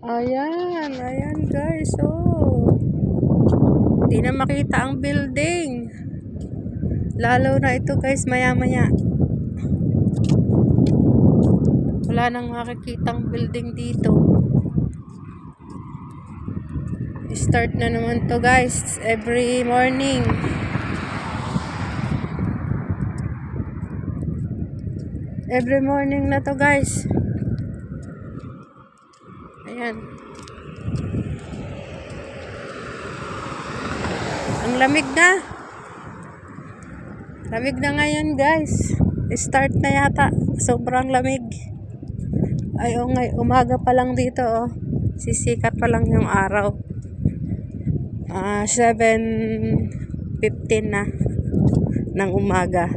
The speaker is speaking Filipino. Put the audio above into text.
Ayan, ayan guys, oh. Hindi na makita ang building. Lalo na ito guys, maya-maya. Wala nang makikitang building dito. Start na naman to guys, every morning. Every morning na to guys. Ayan. Ang lamig na. Lamig na ngayon guys. Start na yata. Sobrang lamig. Ay, umaga pa lang dito oh. Sisikat pa lang yung araw. 7:15 na ng umaga.